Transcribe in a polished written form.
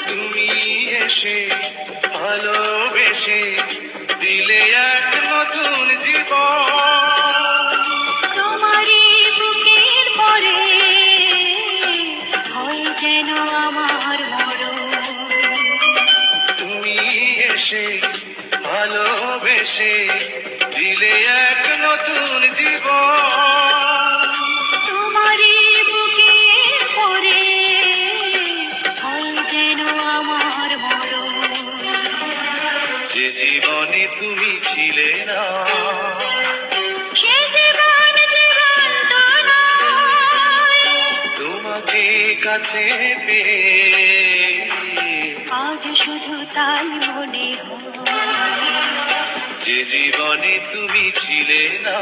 তুমি এসে ভালোবেসে দিলে এক নতুন জীবন, তোমারই বুকের পরে হয় যেন আমার মরণ। তুমি এসে ভালোবেসে দিলে এক নতুন জীবন, তোমারই বুকের পরে হয় যেন আমার মরণ। যে জীবনে তুমি ছিলে না, সে জীবন জীবন্ত নয়। তোমাকে কাছে পেয়ে আজ শুধু তাই মনে হয়। যে জীবনে তুমি ছিলে না।